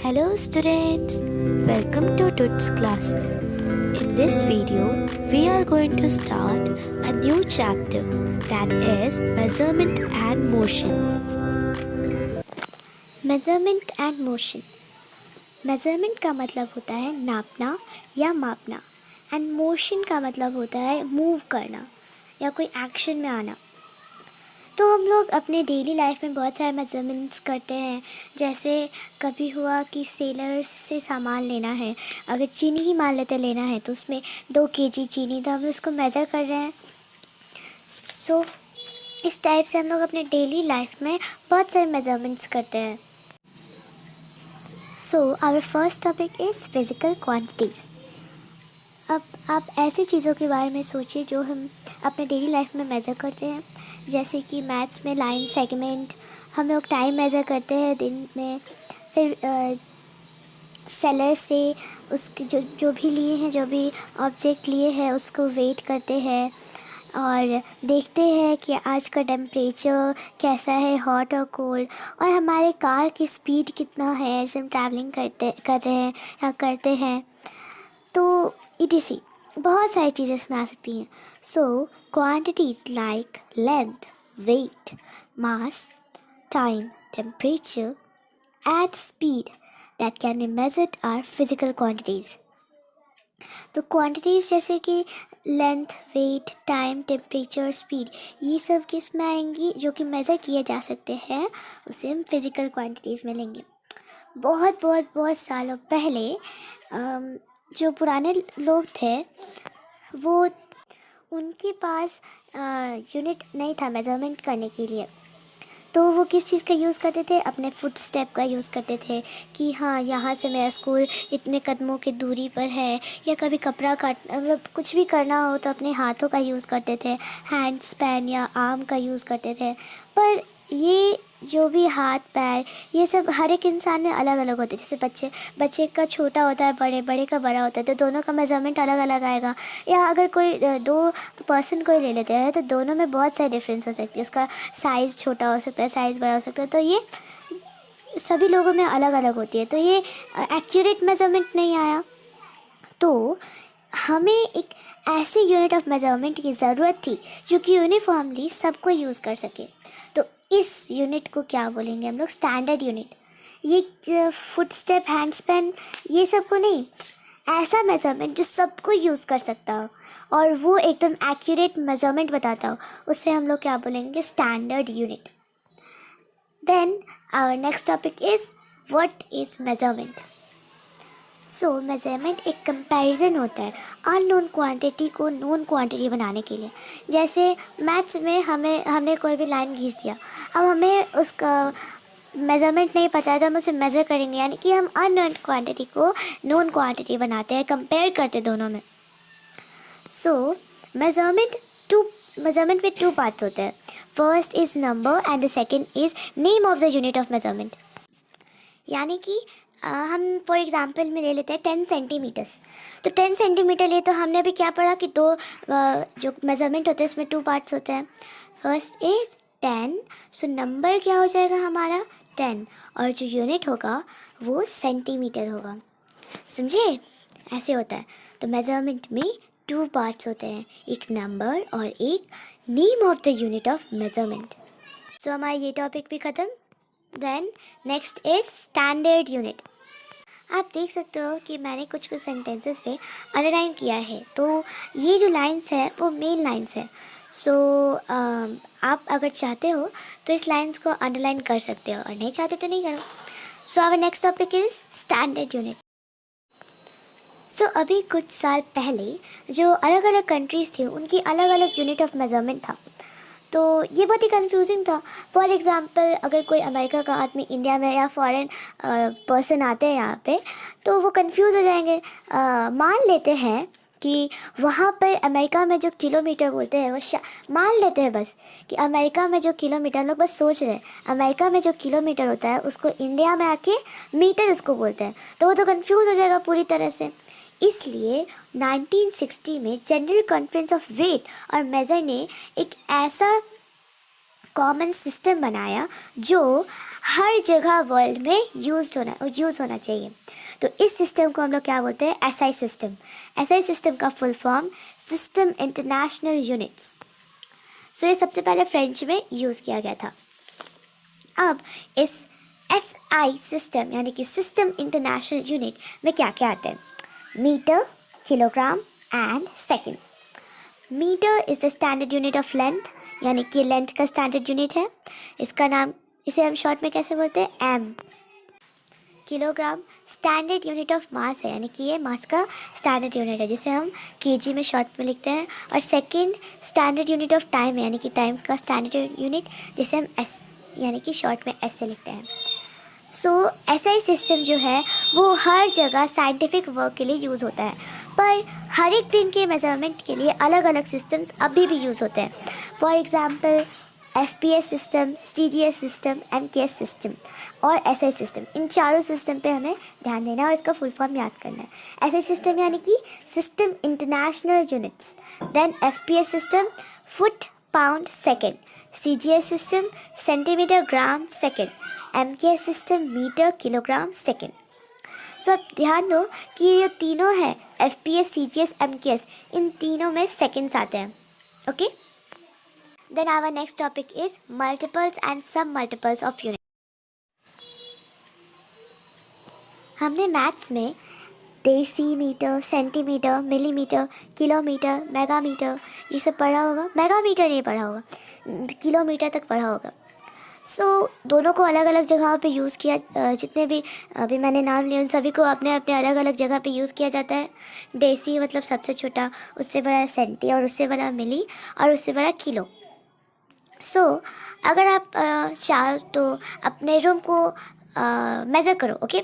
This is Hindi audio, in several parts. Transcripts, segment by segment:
Hello students, welcome to Tuts classes. In this video, we are going to start a new chapter that is measurement and motion. Measurement and motion. Measurement का मतलब होता है नापना या मापना, एंड मोशन का मतलब होता है मूव करना या कोई एक्शन में आना। तो हम लोग अपने डेली लाइफ में बहुत सारे मेज़रमेंट्स करते हैं। जैसे कभी हुआ कि सेलर्स से सामान लेना है, अगर चीनी ही मान लेते लेना है तो उसमें 2 kg चीनी, तो हम उसको मेज़र कर रहे हैं। सो इस टाइप से हम लोग अपने डेली लाइफ में बहुत सारे मेज़रमेंट्स करते हैं। So our first topic is physical quantities. अब आप ऐसी चीज़ों के बारे में सोचिए जो हम अपने डेली लाइफ में मेज़र करते हैं। जैसे कि मैथ्स में लाइन सेगमेंट, हम लोग टाइम मेज़र करते हैं दिन में। फिर सेलर से उसके जो भी लिए हैं, जो भी ऑब्जेक्ट लिए हैं उसको वेट करते हैं और देखते हैं कि आज का टेम्परेचर कैसा है, हॉट और कोल्ड, और हमारे कार की स्पीड कितना है जैसे हम ट्रैवलिंग कर रहे हैं या करते हैं। तो ETC बहुत सारी चीज़ें इसमें आ सकती हैं। So quantities like length, weight, mass, time, temperature and speed that can be measured are physical quantities. तो क्वांटिटीज़ जैसे कि length, weight, time, temperature, speed, ये सब किस में आएंगी जो कि मेज़र किए जा सकते हैं, उसे हम फिज़िकल क्वांटिटीज़ में लेंगे। बहुत सालों पहले जो पुराने लोग थे वो उनके पास यूनिट नहीं था मेज़रमेंट करने के लिए। तो वो किस चीज़ का यूज़ करते थे? अपने फुट स्टेप का यूज़ करते थे कि हाँ, यहाँ से मेरा स्कूल इतने कदमों की दूरी पर है। या कभी कपड़ा काट मतलब कुछ भी करना हो तो अपने हाथों का यूज़ करते थे, हैंड स्पैन या आर्म का यूज़ करते थे। पर ये जो भी हाथ पैर, ये सब हर एक इंसान में अलग अलग होते हैं। जैसे बच्चे का छोटा होता है, बड़े का बड़ा होता है, तो दोनों का मेज़रमेंट अलग अलग आएगा। या अगर कोई 2 पर्सन कोई ले लेते हैं तो दोनों में बहुत सारे डिफरेंस हो सकती है। उसका साइज़ छोटा हो सकता है, साइज़ बड़ा हो सकता है, तो ये सभी लोगों में अलग अलग होती है। तो ये एक्यूरेट मेज़रमेंट नहीं आया। तो हमें एक ऐसे यूनिट ऑफ मेज़रमेंट की ज़रूरत थी जो कि यूनिफॉर्मली सबको यूज़ कर सके। तो इस यूनिट को क्या बोलेंगे हम लोग? Standard unit. ये फुट स्टेप, हैंड स्पैन, ये सब को नहीं, ऐसा मेज़रमेंट जो सबको यूज़ कर सकता हो और वो एकदम एक्यूरेट मेज़रमेंट बताता हो, उसे हम लोग क्या बोलेंगे? Standard unit. Then our next topic is what is measurement. So measurement एक कंपैरिजन होता है अननोन क्वांटिटी को नोन क्वांटिटी बनाने के लिए। जैसे मैथ्स में हमने कोई भी लाइन खींच दिया, अब हमें उसका मेज़रमेंट नहीं पता है तो हम उसे मेज़र करेंगे, यानी कि हम अननोन क्वांटिटी को नोन क्वांटिटी बनाते हैं, कंपेयर करते दोनों में। सो मेज़रमेंट में 2 पार्ट्स होते हैं। First is number and the second is name of the unit of measurement. यानी कि हम फॉर एग्ज़ाम्पल में ले लेते हैं 10 सेंटीमीटर्स। तो 10 सेंटीमीटर लिए तो हमने अभी क्या पढ़ा कि जो मेज़रमेंट होते हैं इसमें 2 पार्ट्स होते हैं। फर्स्ट इज़ 10, सो नंबर क्या हो जाएगा हमारा? 10, और जो यूनिट होगा वो सेंटीमीटर होगा। समझे? ऐसे होता है। तो मेज़रमेंट में 2 पार्ट्स होते हैं, एक नंबर और एक name of the unit of measurement. So हमारा ये टॉपिक भी ख़त्म। Then next is standard unit. आप देख सकते हो कि मैंने कुछ सेंटेंसेस पे अंडरलाइन किया है, तो ये जो लाइंस है वो मेन लाइंस है। सो आप अगर चाहते हो तो इस लाइंस को अंडरलाइन कर सकते हो और नहीं चाहते तो नहीं करो। So our next topic is standard unit. So अभी कुछ साल पहले जो अलग अलग कंट्रीज़ थी उनकी अलग अलग यूनिट ऑफ मेज़रमेंट था, तो ये बहुत ही कंफ्यूजिंग था। फॉर एग्ज़ाम्पल अगर कोई अमेरिका का आदमी इंडिया में या फॉरेन पर्सन आते हैं यहाँ पे, तो वो कंफ्यूज हो जाएंगे। मान लेते हैं कि वहाँ पर अमेरिका में जो किलोमीटर बोलते हैं वो मान लेते हैं बस कि अमेरिका में जो किलोमीटर, हम लोग बस सोच रहे हैं अमेरिका में जो किलोमीटर होता है उसको इंडिया में आके मीटर उसको बोलते हैं, तो वो तो कंफ्यूज हो जाएगा पूरी तरह से। इसलिए 1960 में जनरल कॉन्फ्रेंस ऑफ वेट और मेजर ने एक ऐसा कॉमन सिस्टम बनाया जो हर जगह वर्ल्ड में यूज़ होना चाहिए। तो इस सिस्टम को हम लोग क्या बोलते हैं? SI system. एसआई सिस्टम का full form system international units. So ये सबसे पहले फ्रेंच में यूज़ किया गया था। अब इस एसआई सिस्टम यानी कि सिस्टम इंटरनेशनल यूनिट में क्या क्या आते हैं? Metre, kilogram and second. Metre is the standard unit of length, यानी कि लेंथ का स्टैंडर्ड यूनिट है। इसे हम शॉर्ट में कैसे बोलते हैं? M. Kilogram standard unit of mass है, यानी कि ये मास का स्टैंडर्ड यूनिट है, जिसे हम केजी में शॉर्ट में लिखते हैं। और second standard unit of time है, यानी कि टाइम का स्टैंडर्ड यूनिट, जिसे हम एस यानी कि शॉर्ट में एस से लिखते हैं। सो एसआई सिस्टम जो है वो हर जगह साइंटिफिक वर्क के लिए यूज़ होता है, पर हर एक दिन के मेजरमेंट के लिए अलग अलग सिस्टम्स अभी भी यूज़ होते हैं। For example FPS system, CGS system, MKS system और एसआई सिस्टम। इन चारों सिस्टम पे हमें ध्यान देना है और इसका फुल फॉर्म याद करना है। एसआई सिस्टम यानी कि system international units, then FPS system foot pound second, CGS system centimetre gram second, MKS system metre kilogram second. So अब ध्यान दो कि ये तीनों है, एफपीएस, सीजीएस, एमकेएस, इन तीनों में सेकेंड्स आते हैं। Okay, then our next topic is multiples and submultiples of unit. हमने मैथ्स में decimetre, centimetre, millimetre, kilometre, megametre ये सब पढ़ा होगा। मेगामीटर नहीं पढ़ा होगा, किलोमीटर तक पढ़ा होगा। सो दोनों को अलग अलग जगहों पे यूज़ किया, जितने भी अभी मैंने नाम लिए उन सभी को अपने अपने अलग अलग जगह पे यूज़ किया जाता है। डेसी मतलब सबसे छोटा, उससे बड़ा सेंटी, और उससे बड़ा मिली, और उससे बड़ा किलो। सो अगर आप चाहो तो अपने रूम को मेज़र करो। ओके,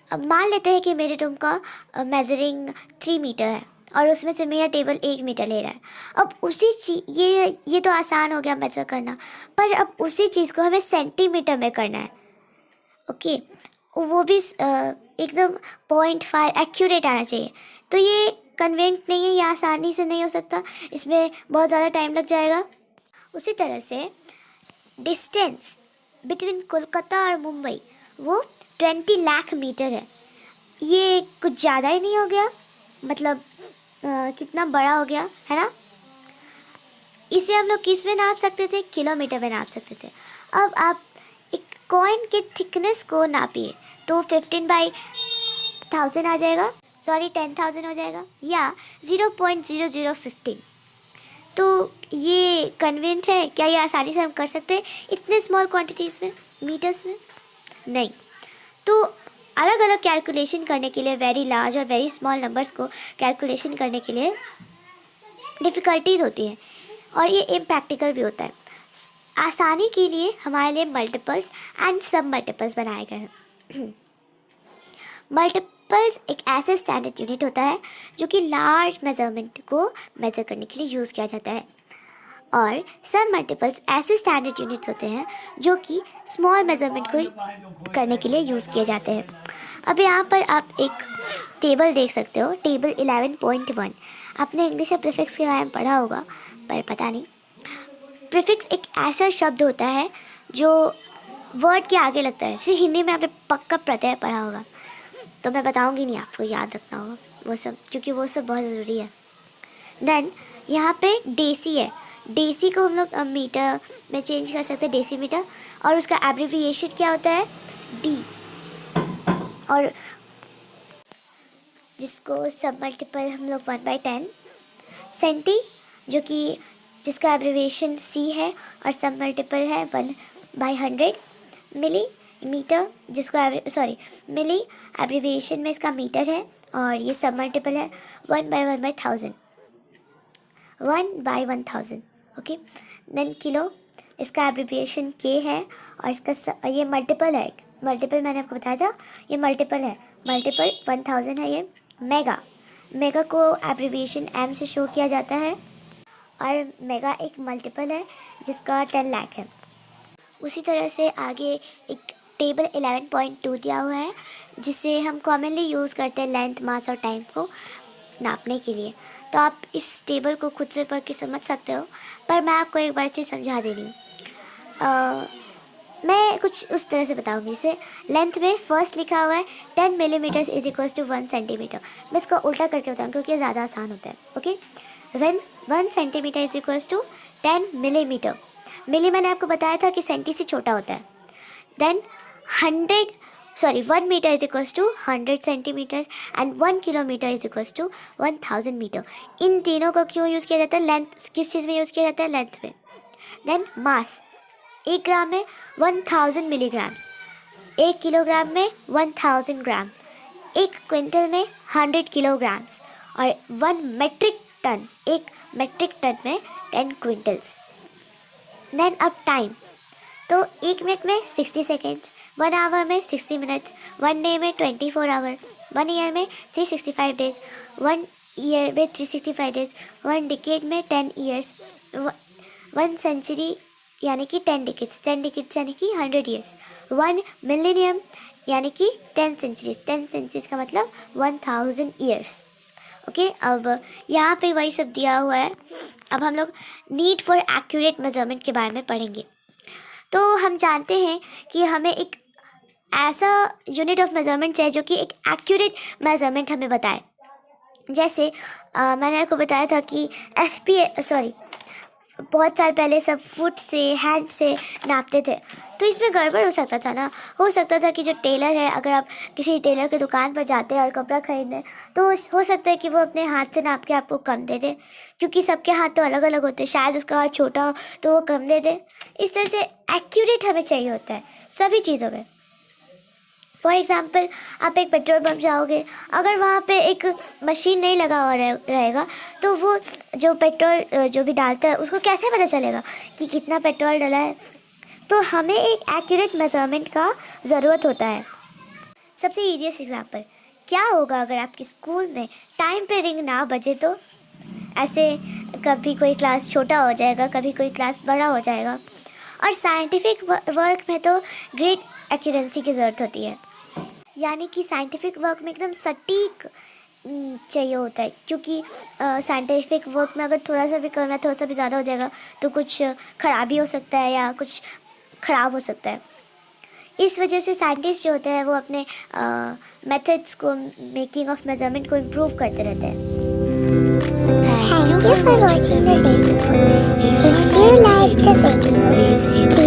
अब मान लेते हैं कि मेरे रूम का मेजरिंग 3 मीटर है और उसमें से मेरा टेबल 1 मीटर ले रहा है। अब उसी चीज़ ये तो आसान हो गया मेज़र करना, पर अब उसी चीज़ को हमें सेंटीमीटर में करना है। ओके, वो भी एकदम 0.5 एक्यूरेट आना चाहिए। तो ये कन्वेंट नहीं है, ये आसानी से नहीं हो सकता, इसमें बहुत ज़्यादा टाइम लग जाएगा। उसी तरह से डिस्टेंस बिटवीन कोलकाता और मुंबई वो 20 लाख मीटर है। ये कुछ ज़्यादा ही नहीं हो गया? मतलब कितना बड़ा हो गया है ना। इसे हम लोग किस में नाप सकते थे? किलोमीटर में नाप सकते थे। अब आप एक कॉइन के थिकनेस को नापिए तो 15/1000 आ जाएगा, सॉरी 10,000 हो जाएगा, या 0.0015। तो ये कन्वेंट है क्या? ये आसानी से हम कर सकते हैं इतने स्मॉल क्वांटिटीज़ में, मीटर्स में? नहीं। तो अलग अलग कैलकुलेशन करने के लिए, वेरी लार्ज और वेरी स्मॉल नंबर्स को कैलकुलेशन करने के लिए डिफ़िकल्टीज़ होती हैं और ये इम्प्रैक्टिकल भी होता है। आसानी के लिए हमारे लिए मल्टीपल्स एंड सब मल्टीपल्स बनाए गए हैं। मल्टीपल्स एक ऐसे स्टैंडर्ड यूनिट होता है जो कि लार्ज मेजरमेंट को मेज़र करने के लिए यूज़ किया जाता है, और सब मल्टीपल्स ऐसे स्टैंडर्ड यूनिट्स होते हैं जो कि स्मॉल मेजरमेंट को करने के लिए यूज़ किए जाते हैं। अब यहाँ पर आप एक टेबल देख सकते हो, टेबल 11.1। आपने इंग्लिश या प्रीफिक्स के बारे में पढ़ा होगा, पर पता नहीं। प्रीफिक्स एक ऐसा शब्द होता है जो वर्ड के आगे लगता है। जैसे हिंदी में आपने पक्का प्रत्यय पढ़ा होगा, तो मैं बताऊँगी नहीं, आपको याद रखना होगा वो सब, क्योंकि वो सब बहुत ज़रूरी है। देन यहाँ पे डेसी है। डेसी को हम लोग मीटर में चेंज कर सकते हैं, डेसीमीटर, और उसका एब्रिविएशन क्या होता है? डी। और जिसको सब मल्टीपल हम लोग 1/10, सेंटी जो कि जिसका एब्रिविएशन सी है और सब मल्टीपल है 1/100, मिली मीटर जिसको मिली एब्रिविएशन में इसका मीटर है और ये सब मल्टीपल है 1/1000, 1/1000। ओके, देन किलो, इसका एब्रिविएशन के है और इसका ये मल्टीपल है। मल्टीपल मैंने आपको बताया था, ये मल्टीपल है, मल्टीपल 1000 है। ये मेगा को एब्रिविएशन एम से शो किया जाता है, और मेगा एक मल्टीपल है जिसका 10 लाख है। उसी तरह से आगे एक टेबल 11.2 दिया हुआ है, जिसे हम कॉमनली यूज़ करते हैं लेंथ, मास और टाइम को नापने के लिए। तो आप इस टेबल को खुद से पढ़ के समझ सकते हो, पर मैं आपको एक बार चीज़ समझा दे रही हूँ। मैं कुछ उस तरह से बताऊंगी। जैसे लेंथ में फर्स्ट लिखा हुआ है 10 millimetres is equals to 1 centimetre. मैं इसको उल्टा करके बताऊंगी क्योंकि ये ज़्यादा आसान होता है। Okay, 1 centimetre is equals to 10 millimetre. Milli मैंने आपको बताया था कि सेंटी से छोटा होता है। Then 1 metre is equals to 100 centimetres and 1 kilometre is equals to 1000 metre. इन तीनों को क्यों यूज़ किया जाता है? लेंथ किस चीज़ में यूज़ किया जाता है? लेंथ में। देन मास, 1 ग्राम में 1000 मिलीग्राम्स, 1 किलोग्राम में 1000 ग्राम, 1 क्विंटल में 100 किलोग्राम्स और 1 मेट्रिक टन, 1 मेट्रिक टन में 10 क्विंटल्स। देन अब टाइम, तो 1 मिनट में 60 सेकेंड्स, 1 आवर में 60 मिनट्स, 1 डे में 24 आवर, 1 ईयर में 365 डेज, 1 ईयर में 365 डेज, 1 डिकेड में 10 ईयर्स, 1 सेंचुरी यानी कि 10 डिकेड्स, 10 डिकेड्स यानी कि 100 ईयर्स, 1 मिलेनियम यानी कि 10 सेंचुरीज, 10 सेंचुरीज का मतलब 1000 ईयर्स। ओके, अब यहाँ पे वही सब दिया हुआ है। अब हम लोग नीड फॉर एक्यूरेट मेजरमेंट के बारे में पढ़ेंगे। तो हम जानते हैं कि हमें एक ऐसा यूनिट ऑफ मेजरमेंट चाहिए जो कि एक एक्यूरेट मेजरमेंट हमें बताए। जैसे मैंने आपको बताया था कि बहुत साल पहले सब फुट से, हैंड से नापते थे, तो इसमें गड़बड़ हो सकता था ना। हो सकता था कि जो टेलर है, अगर आप किसी टेलर की दुकान पर जाते हैं और कपड़ा खरीदने, तो हो सकता है कि वो अपने हाथ से नाप के आपको कम दे दे, क्योंकि सबके हाथ तो अलग अलग होते हैं। शायद उसका हाथ छोटा हो तो वो कम दे दे। इस तरह से एक्यूरेट हमें चाहिए होता है सभी चीज़ों में। फॉर एग्ज़ाम्पल, आप एक पेट्रोल पंप जाओगे, अगर वहाँ पे एक मशीन नहीं लगा हुआ रहेगा तो वो जो पेट्रोल जो भी डालता है उसको कैसे पता चलेगा कि कितना पेट्रोल डला है? तो हमें एक एक्यूरेट मेजरमेंट का ज़रूरत होता है। सबसे ईजीएस्ट एग्जांपल, क्या होगा अगर आपके स्कूल में टाइम पे रिंग ना बजे? तो ऐसे कभी कोई क्लास छोटा हो जाएगा, कभी कोई क्लास बड़ा हो जाएगा। और साइंटिफिक वर्क में तो ग्रेट एक्यूरेंसी की ज़रूरत होती है, यानी कि साइंटिफिक वर्क में एकदम सटीक चाहिए होता है, क्योंकि साइंटिफिक वर्क में अगर थोड़ा सा भी कम या थोड़ा सा भी ज़्यादा हो जाएगा तो कुछ ख़राबी हो सकता है या कुछ ख़राब हो सकता है। इस वजह से साइंटिस्ट जो होते हैं वो अपने मेथड्स को, मेकिंग ऑफ मेजरमेंट को इम्प्रूव करते रहते हैं। Thank you for watching the video. If you like the video, please hit